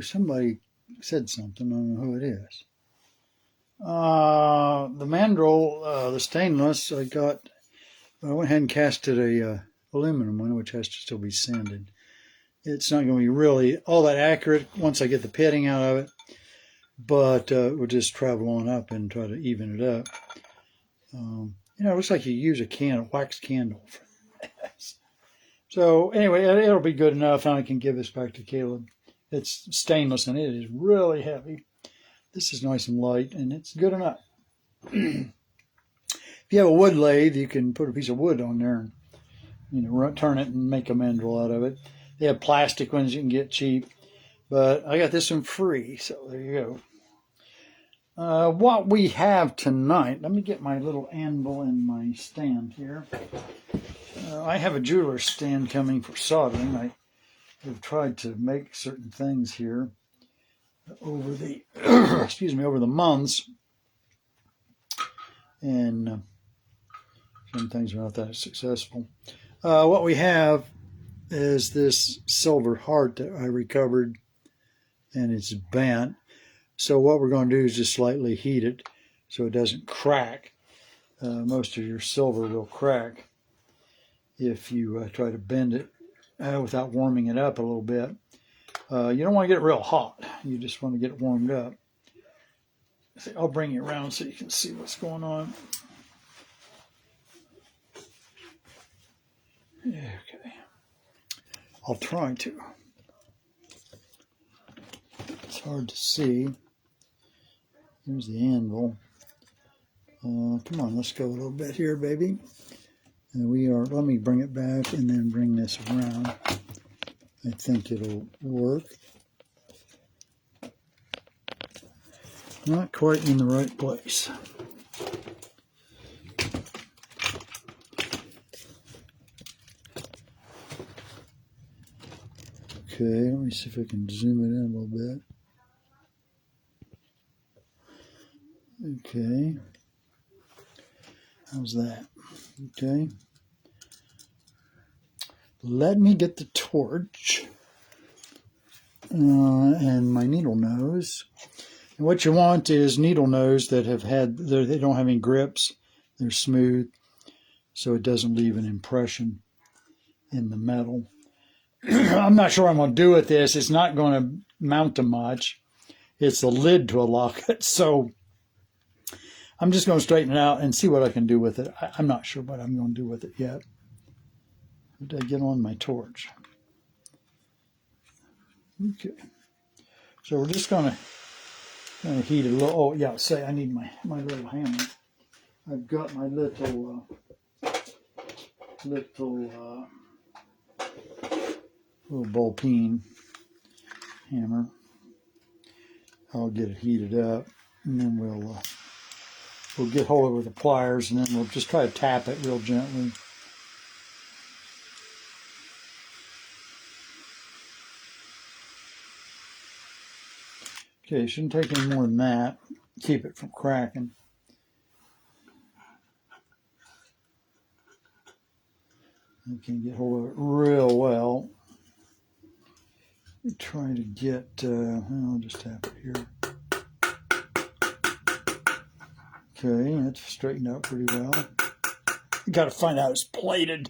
Somebody said something. I don't know who it is. The mandrel, the stainless, I went ahead and casted a aluminum one, which has to still be sanded. It's not going to be really all that accurate once I get the pitting out of it, but we'll just travel on up and try to even it up. It looks like you use a wax candle for this. So anyway, it'll be good enough, and I can give this back to Caleb. It's stainless, and it is really heavy. This is nice and light, and it's good enough. If you have a wood lathe, you can put a piece of wood on there and turn it and make a mandrel out of it. They have plastic ones you can get cheap, but I got this one free, so there you go. What we have tonight, let me get my little anvil and my stand here. I have a jeweler's stand coming for soldering. I have tried to make certain things here over the over the months, and some things are not that successful. What we have is this silver heart that I recovered, and it's bent. So what we're going to do is just slightly heat it so it doesn't crack. Most of your silver will crack if you try to bend it without warming it up a little bit. You don't want to get it real hot. You just want to get it warmed up. I'll bring you around so you can see what's going on. Okay. I'll try to. It's hard to see. Here's the anvil. Come on, let's go a little bit here, baby. And let me bring it back and then bring this around. I think it'll work. Not quite in the right place. Okay, let me see if I can zoom it in a little bit. Okay. How's that? Okay. Let me get the torch and my needle nose. And what you want is needle nose that they don't have any grips. They're smooth, so it doesn't leave an impression in the metal. I'm not sure what I'm going to do with this. It's not going to mount to much. It's the lid to a locket, so I'm just going to straighten it out and see what I can do with it. I'm not sure what I'm going to do with it yet. Did I get on my torch? Okay. So we're just going to heat it a little. Oh, yeah, say I need my little hammer. I've got my little ball peen hammer. I'll get it heated up, and then we'll get hold of it with the pliers, and then we'll just try to tap it real gently. Okay, shouldn't take any more than that. Keep it from cracking. You can get hold of it real well. Try to get, I'll just tap it here. Okay, that's straightened out pretty well. You got to find out it's plated.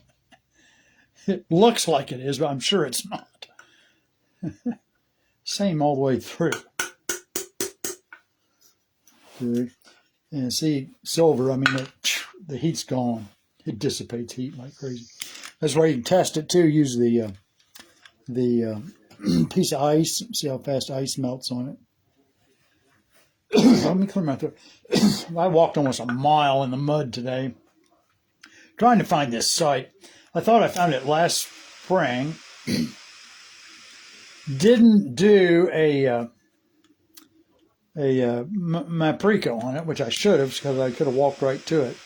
It looks like it is, but I'm sure it's not. Same all the way through. Okay, and see, silver, I mean, the heat's gone. It dissipates heat like crazy. That's why you can test it too. Use the piece of ice. See how fast ice melts on it. Let me clear my throat. I walked almost a mile in the mud today trying to find this site. I thought I found it last spring. Didn't do a Maprico on it, which I should have, because I could have walked right to it.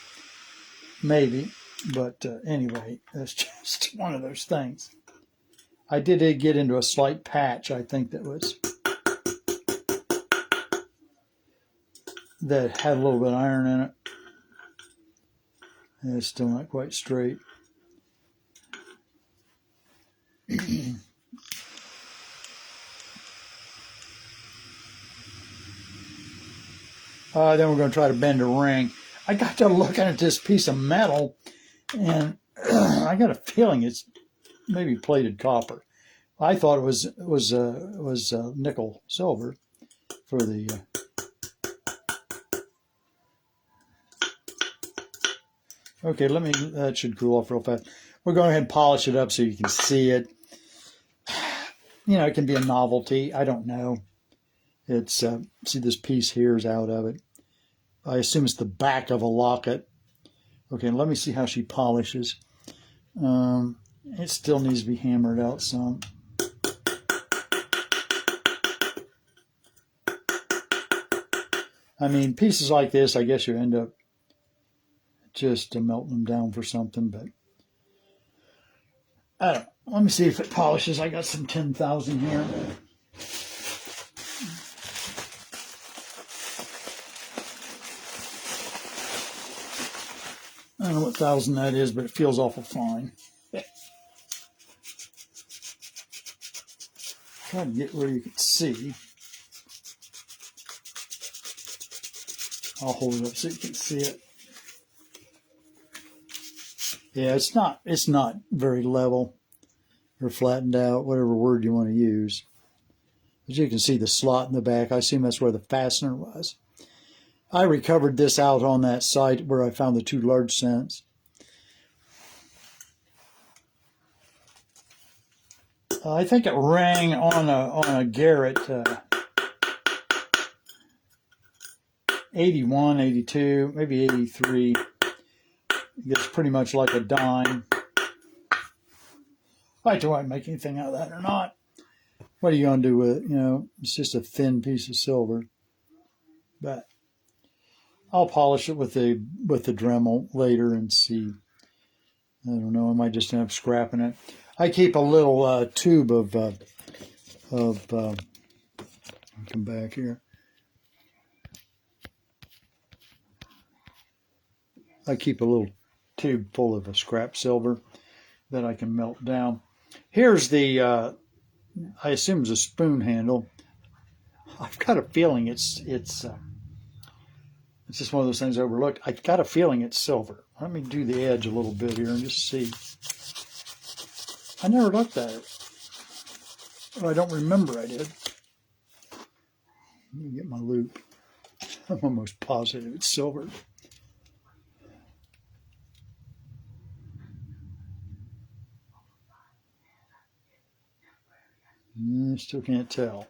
Maybe. But anyway, that's just one of those things. I did get into a slight patch, I think, that had a little bit of iron in it. And it's still not quite straight. Then we're going to try to bend a ring. I got to looking at this piece of metal, and I got a feeling it's maybe plated copper. I thought it was nickel silver for the. Okay, that should cool off real fast. We're going ahead and polish it up so you can see it. You know, it can be a novelty. I don't know. It's see, this piece here is out of it. I assume it's the back of a locket. Okay, let me see how she polishes. It still needs to be hammered out some. I mean, pieces like this, I guess you end up just melting them down for something, but I don't know. Let me see if it polishes. I got some 10,000 here. I don't know what thousand that is, but it feels awful fine. Try to get where you can see. I'll hold it up so you can see it. Yeah, it's not very level or flattened out, whatever word you want to use. As you can see the slot in the back, I assume that's where the fastener was. I recovered this out on that site where I found the two large cents. I think it rang on a Garrett 81, 82, maybe 83. It's pretty much like a dime. Do I make anything out of that or not? What are you going to do with it? You know, it's just a thin piece of silver. But I'll polish it with the Dremel later and see. I don't know. I might just end up scrapping it. I keep a little tube of I'll come back here. I keep a little tube full of a scrap silver that I can melt down. Here's the, I assume it's a spoon handle. I've got a feeling it's just one of those things I overlooked. I've got a feeling it's silver. Let me do the edge a little bit here and just see. I never looked at it. Or I don't remember I did. Let me get my loupe. I'm almost positive it's silver. I still can't tell.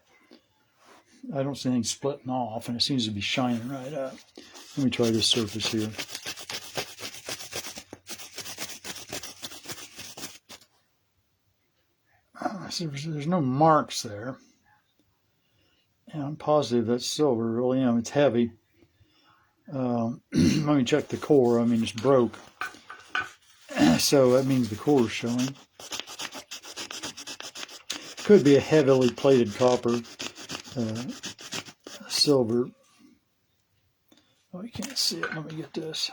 I don't see anything splitting off, and it seems to be shining right up. Let me try this surface here. There's no marks there. And I'm positive that's silver. Really am. It's heavy. Let me check the core. I mean, it's broke. So that means the core is showing. Could be a heavily plated copper, silver. Oh, you can't see it. Let me get this.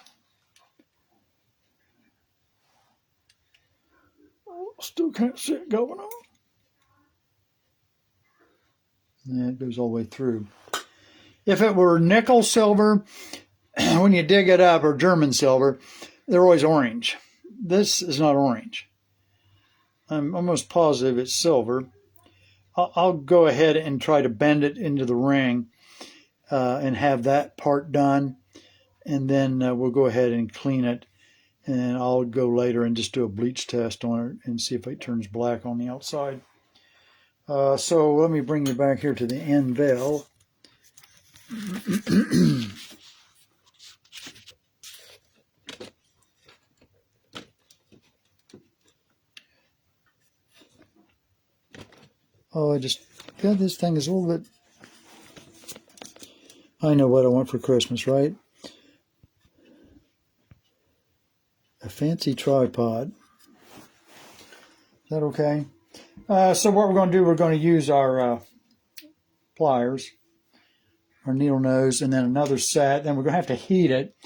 Oh, still can't see it going on. Yeah, it goes all the way through. If it were nickel silver, when you dig it up, or German silver, they're always orange. This is not orange. I'm almost positive it's silver. I'll go ahead and try to bend it into the ring and have that part done. And then we'll go ahead and clean it. And I'll go later and just do a bleach test on it and see if it turns black on the outside. So let me bring you back here to the anvil. Oh, this thing is a little bit, I know what I want for Christmas, right? A fancy tripod. Is that okay? So what we're going to do, we're going to use our pliers, our needle nose, and then another set. Then we're going to have to heat it.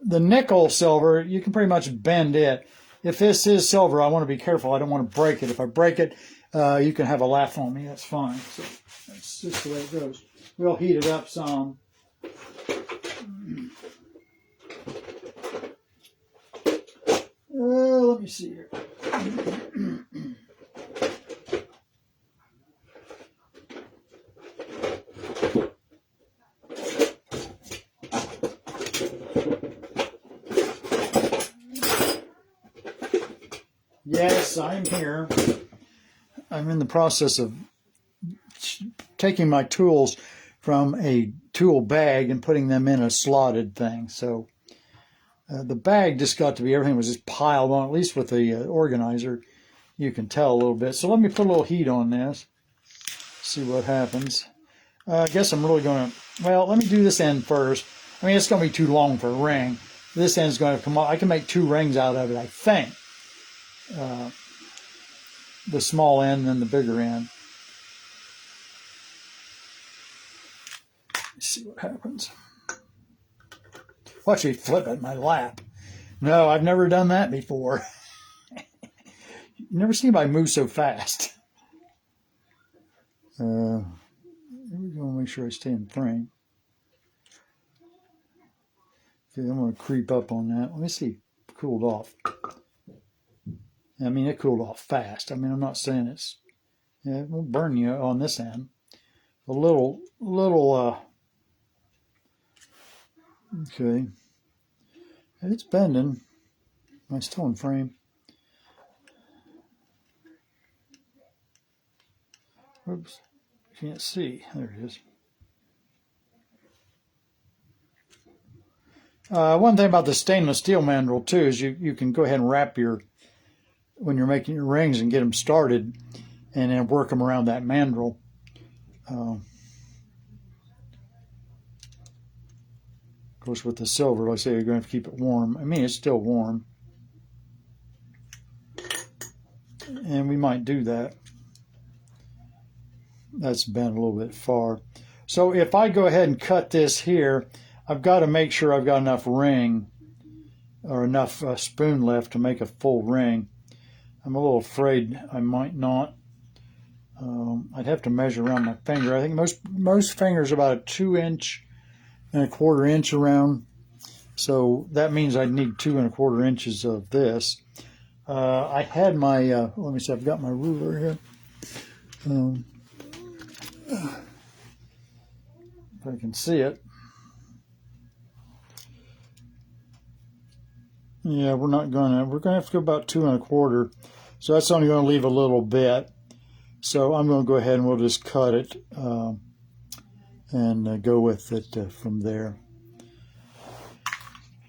The nickel silver, you can pretty much bend it. if this is silver, I want to be careful. I don't want to break it. If I break it, you can have a laugh on me. That's fine. So that's just the way it goes. We'll heat it up some. Let me see here. Yes, I'm here. I'm in the process of taking my tools from a tool bag and putting them in a slotted thing. So the bag just got to be, everything was just piled on, at least with the organizer. You can tell a little bit. So let me put a little heat on this, see what happens. I guess I'm really going to, well, let me do this end first. I mean, it's going to be too long for a ring. This end's going to come off. I can make 2 rings out of it, I think. The small end and the bigger end. Let's see what happens. Watch me flip it in my lap. No, I've never done that before. You never seen anybody move so fast. Here we go. Make sure I stay in frame. Okay, I'm going to creep up on that. Let me see. Cooled off. I mean, it cooled off fast. I mean, I'm not saying it's, yeah, it won't burn you on this end. A little, okay. It's bending. Am I still in frame? Oops, can't see. There it is. One thing about the stainless steel mandrel too is you can go ahead and wrap your, when you're making your rings, and get them started, and then work them around that mandrel. Of course, with the silver, like I say, you're going to have to keep it warm. I mean, it's still warm, and we might do that. That's bent a little bit far. So if I go ahead and cut this here, I've got to make sure I've got enough ring or enough spoon left to make a full ring. I'm a little afraid I might not. I'd have to measure around my finger. I think most fingers are about a 2 1/4 inch around. So that means I'd need 2 1/4 inches of this. I had my, let me see, I've got my ruler here. If I can see it. Yeah, we're going to have to go about 2 1/4. So that's only going to leave a little bit. So I'm going to go ahead and we'll just cut it and go with it from there.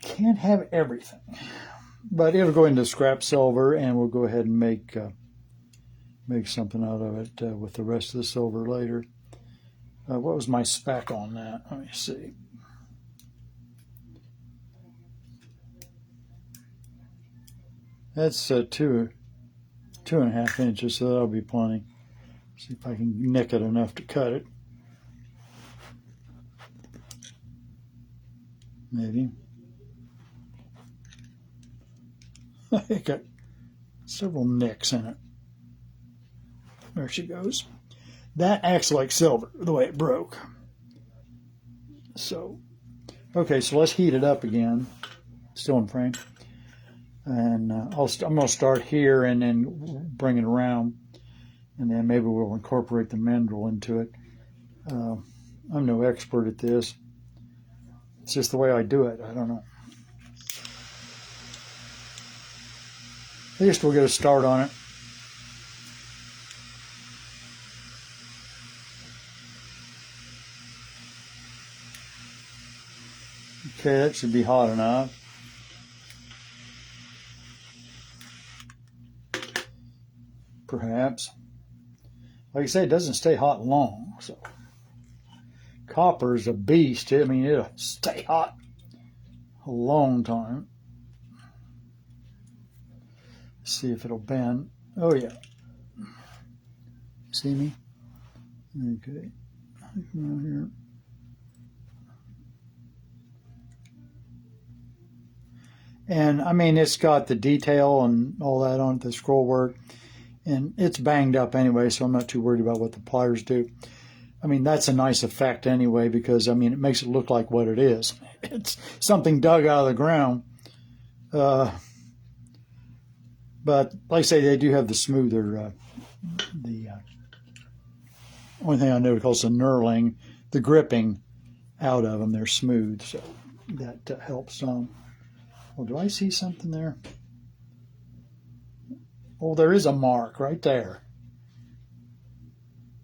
Can't have everything, but it'll go into scrap silver, and we'll go ahead and make something out of it with the rest of the silver later. What was my spec on that? Let me see. That's 2.5 inches, so that'll be plenty. See if I can nick it enough to cut it. Maybe. It got several nicks in it. There she goes. That acts like silver, the way it broke. So, okay, so let's heat it up again. Still in frame. And I'm going to start here and then bring it around. And then maybe we'll incorporate the mandrel into it. I'm no expert at this. It's just the way I do it. I don't know. At least we'll get a start on it. Okay, that should be hot enough. Perhaps. Like I say, it doesn't stay hot long. So copper is a beast. I mean, it'll stay hot a long time. Let's see if it'll bend. Oh yeah. See me? Okay. Come on here. And I mean, it's got the detail and all that on it, the scroll work, and it's banged up anyway, so I'm not too worried about what the pliers do. I mean, that's a nice effect anyway, because I mean, it makes it look like what it is. It's something dug out of the ground. But like I say, they do have the smoother, the only thing I know is the knurling, the gripping out of them. They're smooth, so that helps some. Oh, do I see something there? Oh, there is a mark right there.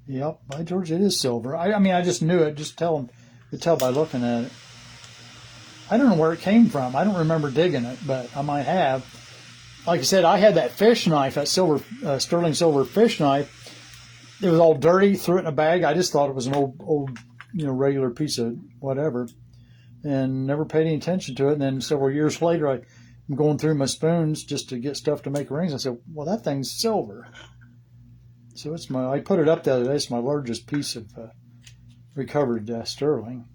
Yep, by George, it is silver. I mean, I just knew it. Just could tell by looking at it. I don't know where it came from. I don't remember digging it, but I might have. Like I said, I had that fish knife, that silver, sterling silver fish knife. It was all dirty. Threw it in a bag. I just thought it was an old, regular piece of whatever, and never paid any attention to it. And then several years later, I'm going through my spoons just to get stuff to make rings. I said, "Well, that thing's silver." So I put it up the other day. It's my largest piece of recovered sterling.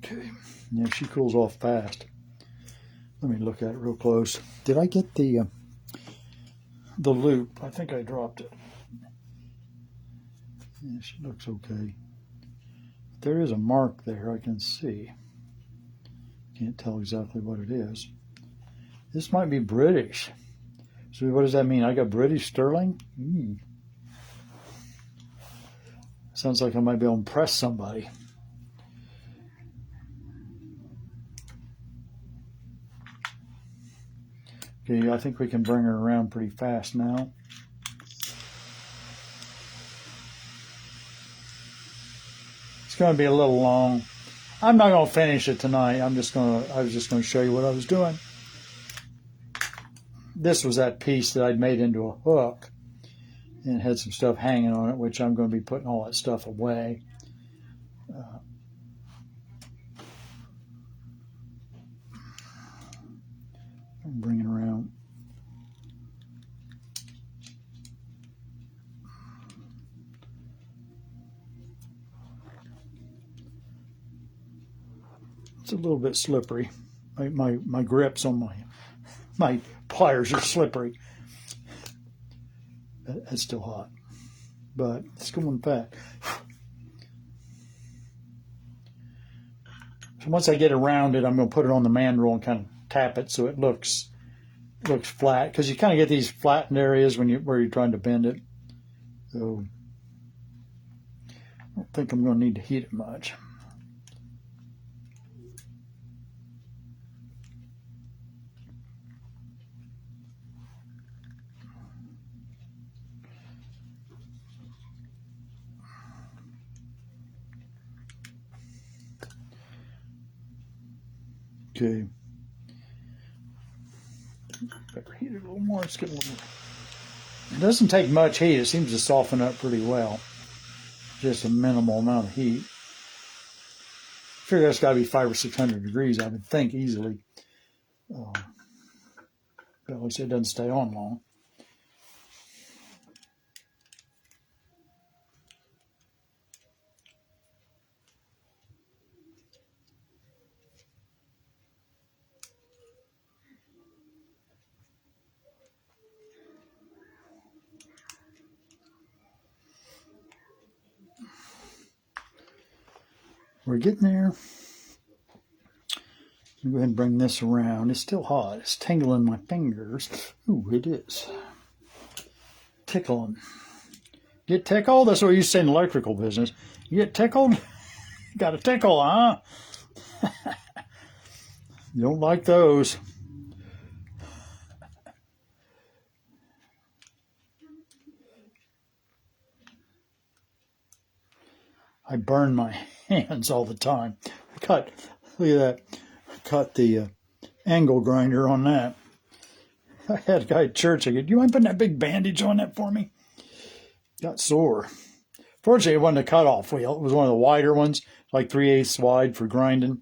Okay, yeah, she cools off fast. Let me look at it real close. Did I get the loop? I think I dropped it. Yeah, she looks okay. There is a mark there I can see. Can't tell exactly what it is. This might be British. So what does that mean? I got British sterling? Sounds like I might be able to impress somebody. Okay, I think we can bring her around pretty fast now. It's going to be a little long. I'm not going to finish it tonight. I was just going to show you what I was doing. This was that piece that I'd made into a hook and had some stuff hanging on it, which I'm going to be putting all that stuff away. I'm bringing it around. It's a little bit slippery. My grips on my pliers are slippery. It's still hot, but it's going fast. So once I get around it, I'm going to put it on the mandrel and kind of tap it so it looks flat, because you kind of get these flattened areas where you're trying to bend it. So I don't think I'm going to need to heat it much. Okay. Better heat it a little more. Let's get a little more. It doesn't take much heat. It seems to soften up pretty well. Just a minimal amount of heat. I figure that's got to be 500 or 600 degrees, I would think, easily. But at least it doesn't stay on long. We're getting there. Go ahead and bring this around. It's still hot. It's tingling my fingers. Ooh, it is. Tickling. Get tickled? That's what you say in the electrical business. You get tickled? Got a tickle, huh? You don't like those. I burn my hands all the time. Look at that. I cut the angle grinder on that. I had a guy at church. I go, "Do you mind putting that big bandage on that for me?" Got sore. Fortunately, it wasn't a cutoff wheel. It was one of the wider ones, like 3/8 wide for grinding.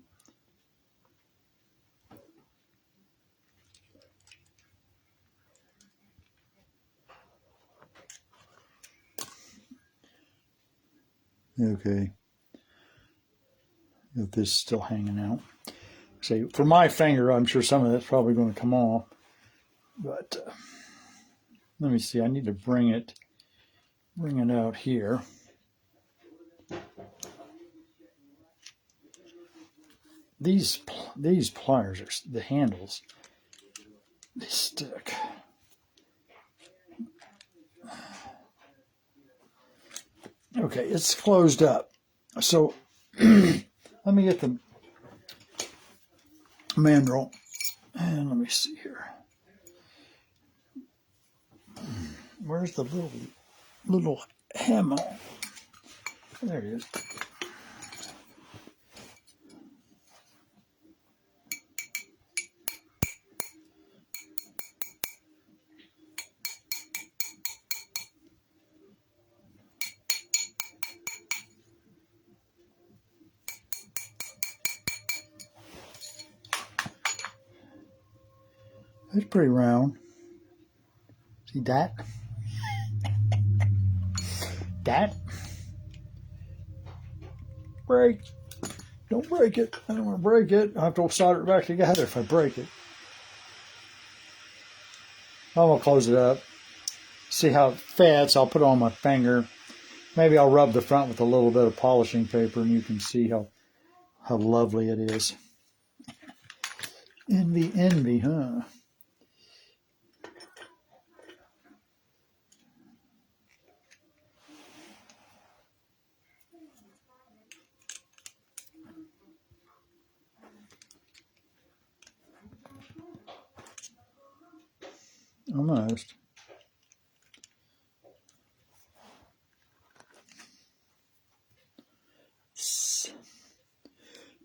Okay. If this is still hanging out. See, for my finger, I'm sure some of that's probably going to come off. But let me see. I need to bring it out here. These pliers are the handles. They stick. Okay, it's closed up. So let me get the mandrel, and let me see here. Where's the little hammer? There it is. It's pretty round. See that? That? Break. Don't break it. I don't want to break it. I have to solder it back together if I break it. I'm going to close it up. See how it fits. I'll put it on my finger. Maybe I'll rub the front with a little bit of polishing paper and you can see how lovely it is. Envy, huh? Almost.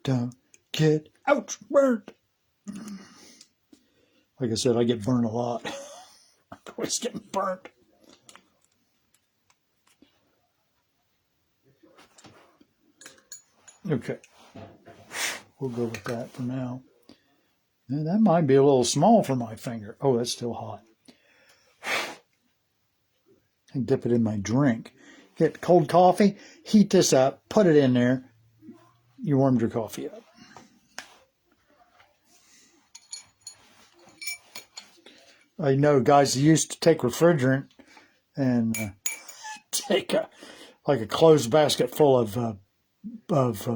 Don't get ouch burnt. Like I said, I get burned a lot. I'm always getting burnt. Okay, we'll go with that for now. And that might be a little small for my finger. Oh, that's still hot. I can dip it in my drink. Get cold coffee, heat this up, put it in there. You warmed your coffee up. I know guys used to take refrigerant and take a closed basket full of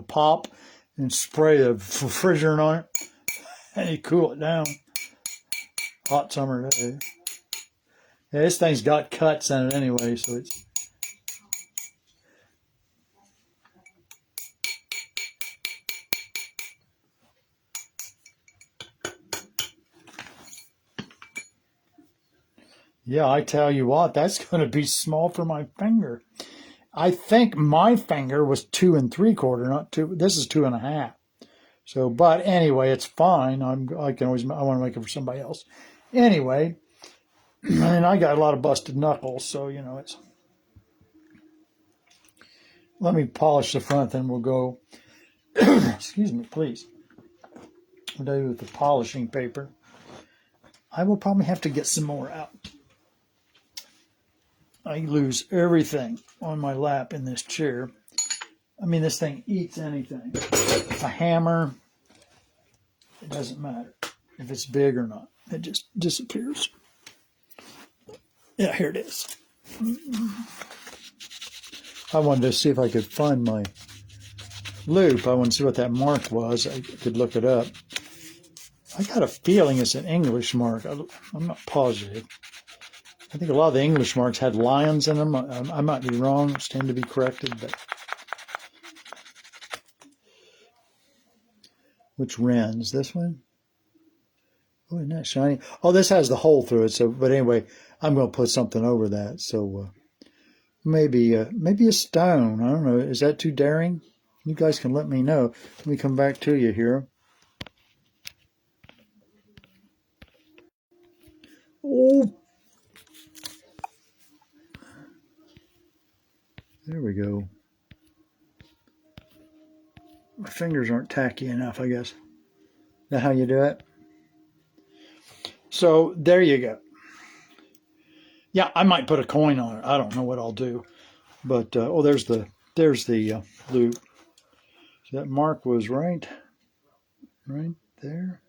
pop and spray the refrigerant on it and you cool it down. Hot summer day. Yeah, this thing's got cuts in it anyway, so it's. Yeah, I tell you what, that's going to be small for my finger. I think my finger was 2 3/4, not 2. This is 2.5. So, but anyway, it's fine. I want to make it for somebody else. Anyway, and I got a lot of busted knuckles, so you know it's. Let me polish the front, then we'll go. Excuse me, please. What do I do with the polishing paper? I will probably have to get some more out. I lose everything on my lap in this chair. I mean, this thing eats anything. A hammer, it doesn't matter if it's big or not. It just disappears. Yeah, here it is. I wanted to see if I could find my loop. I wanted to see what that mark was. I could look it up. I got a feeling it's an English mark. I'm not positive. I think a lot of the English marks had lions in them. I might be wrong. Stand to be corrected. But which wren's? This one? Oh, isn't that shiny? Oh, this has the hole through it. So, but anyway, I'm going to put something over that. So maybe a stone. I don't know. Is that too daring? You guys can let me know. Let me come back to you here. Oh. There we go. My fingers aren't tacky enough, I guess. Is that how you do it? So there you go. Yeah, I might put a coin on it. I don't know what I'll do. But, oh, there's the loop. So that mark was right there.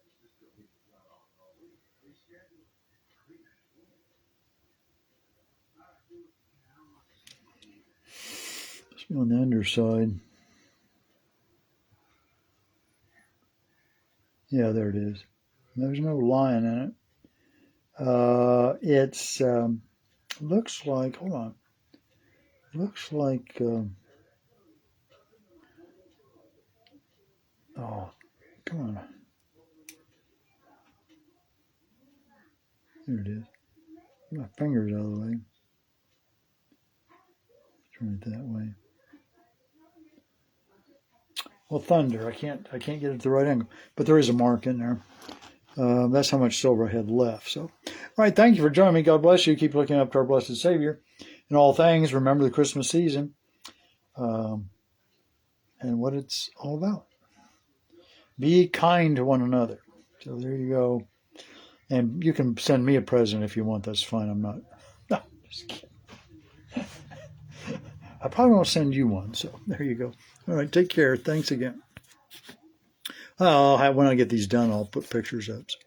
Let's be on the underside. Yeah, there it is. There's no lion in it. It's looks like. Hold on. Looks like. Oh, come on. There it is. Get my fingers out of the way. Turn it that way. Well, thunder. I can't get it at the right angle, but there is a mark in there. That's how much silver I had left. So, all right. Thank you for joining me. God bless you. Keep looking up to our blessed Savior in all things. Remember the Christmas season and what it's all about. Be kind to one another. So there you go. And you can send me a present if you want. That's fine. I'm not. No, just kidding. I probably won't send you one. So there you go. All right. Take care. Thanks again. When I get these done, I'll put pictures up. So.